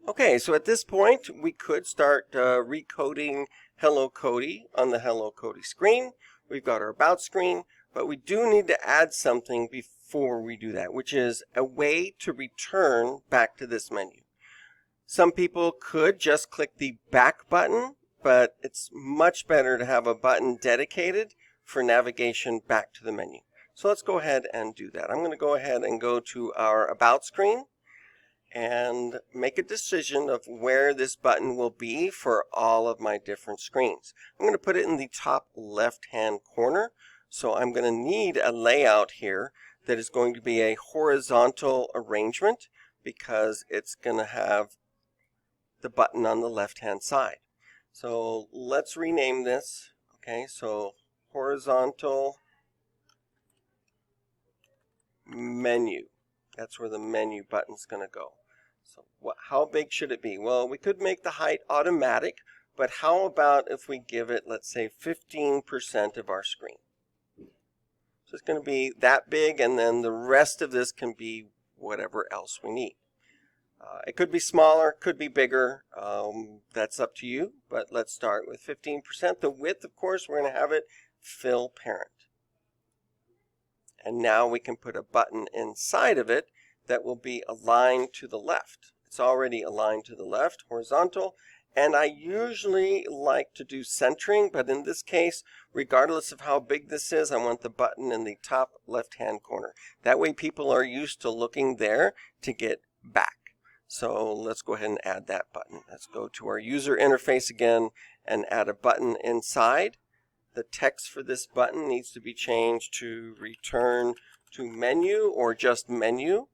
Okay, so at this point, we could start recoding Hello Cody on the Hello Cody screen. We've got our About screen, but we do need to add something before we do that, which is a way to return back to this menu. Some people could just click the back button, but it's much better to have a button dedicated for navigation back to the menu. So let's go ahead and do that. I'm going to go ahead and go to our About screen and make a decision of where this button will be for all of my different screens. I'm going to put it in the top left-hand corner. So I'm going to need a layout here that is going to be a horizontal arrangement because it's going to have the button on the left-hand side. So let's rename this. Okay, so horizontal menu. That's where the menu button's going to go. So how big should it be? Well, we could make the height automatic, but how about if we give it, let's say, 15% of our screen? So it's going to be that big, and then the rest of this can be whatever else we need. It could be smaller, could be bigger. That's up to you, but let's start with 15%. The width, of course, we're going to have it fill parent. And now we can put a button inside of it that will be aligned to the left. It's already aligned to the left, horizontal, and I usually like to do centering, but in this case, regardless of how big this is, I want the button in the top left-hand corner. That way people are used to looking there to get back. So let's go ahead and add that button. Let's go to our user interface again and add a button inside. The text for this button needs to be changed to return to menu or just menu.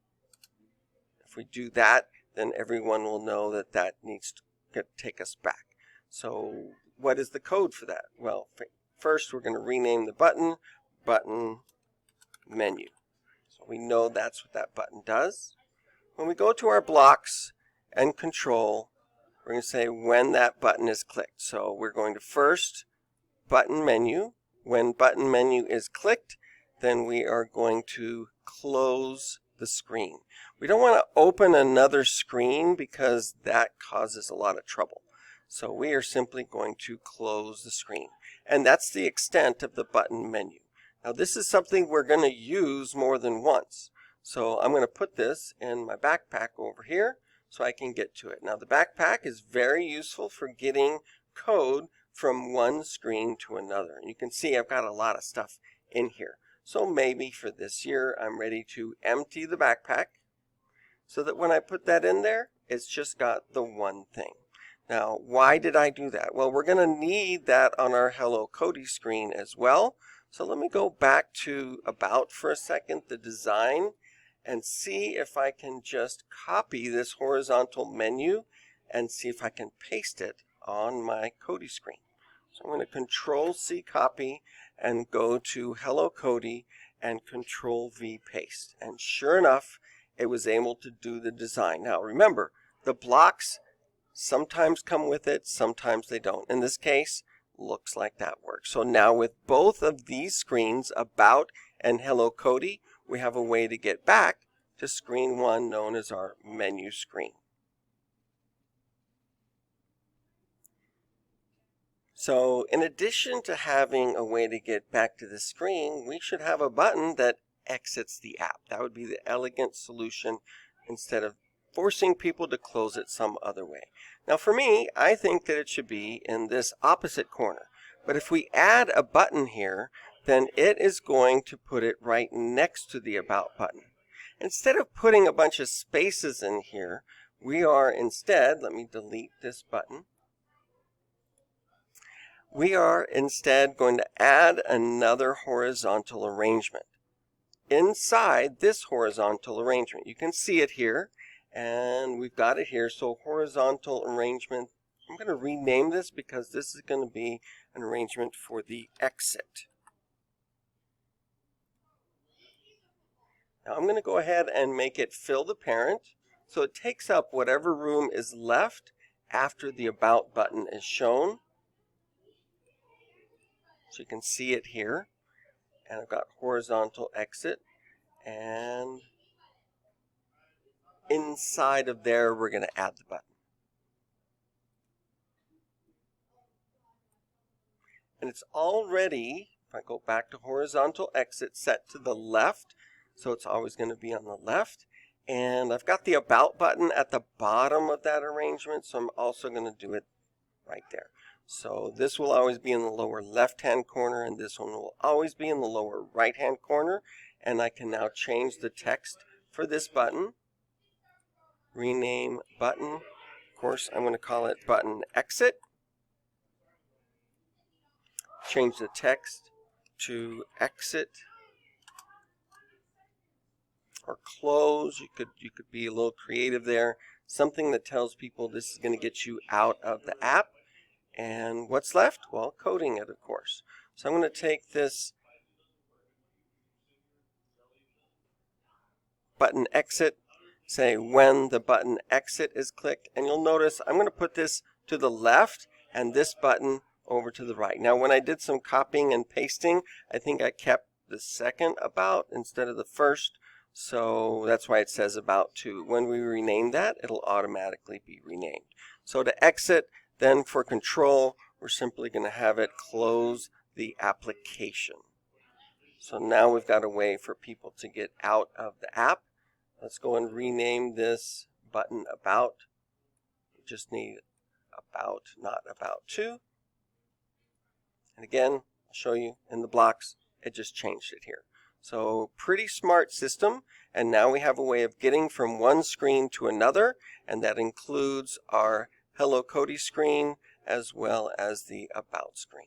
If we do that, then everyone will know that that needs to take us back. So what is the code for that? Well, first we're going to rename the button menu. So we know that's what that button does. When we go to our blocks and control, we're going to say when that button is clicked. So we're going to first button menu. When button menu is clicked, then we are going to close the screen. We don't want to open another screen because that causes a lot of trouble. So we are simply going to close the screen. And that's the extent of the button menu. Now this is something we're going to use more than once. So I'm going to put this in my backpack over here so I can get to it. Now the backpack is very useful for getting code from one screen to another. And you can see I've got a lot of stuff in here. So maybe for this year I'm ready to empty the backpack so that when I put that in there, it's just got the one thing. Now, why did I do that? Well, we're going to need that on our Hello Cody screen as well. So let me go back to About for a second, the design, and see if I can just copy this horizontal menu and see if I can paste it on my Cody screen. So I'm going to Control-C copy and go to Hello Cody and Control-V paste. And sure enough, it was able to do the design. Now remember, the blocks sometimes come with it, sometimes they don't. In this case, looks like that works. So now with both of these screens, About and Hello Cody, we have a way to get back to screen one known as our menu screen. So in addition to having a way to get back to the screen, we should have a button that exits the app. That would be the elegant solution instead of forcing people to close it some other way. Now for me, I think that it should be in this opposite corner. But if we add a button here, then it is going to put it right next to the About button. Instead of putting a bunch of spaces in here, we are instead, let me delete this button. We are instead going to add another horizontal arrangement inside this horizontal arrangement. You can see it here, and we've got it here. So horizontal arrangement, I'm going to rename this because this is going to be an arrangement for the exit. Now I'm going to go ahead and make it fill the parent. So it takes up whatever room is left after the About button is shown. So you can see it here. And I've got horizontal exit. And inside of there, we're going to add the button. and it's already, if I go back to horizontal exit, set to the left, so it's always going to be on the left. And I've got the About button at the bottom of that arrangement, so I'm also going to do it right there. So this will always be in the lower left-hand corner, and this one will always be in the lower right-hand corner. And I can now change the text for this button. Rename button. Of course, I'm going to call it button exit. Change the text to exit or close. You could be a little creative there. Something that tells people this is going to get you out of the app. And what's left? Well, coding it, of course. So I'm going to take this button exit, say when the button exit is clicked, and you'll notice I'm going to put this to the left and this button over to the right. Now when I did some copying and pasting, I think I kept the second about instead of the first, so that's why it says about to. When we rename that, it'll automatically be renamed. So to exit, then for control, we're simply going to have it close the application. So now we've got a way for people to get out of the app. Let's go and rename this button About. We just need About, not About To. And again, I'll show you in the blocks, it just changed it here. So pretty smart system, and now we have a way of getting from one screen to another, and that includes our Hello Cody screen as well as the About screen.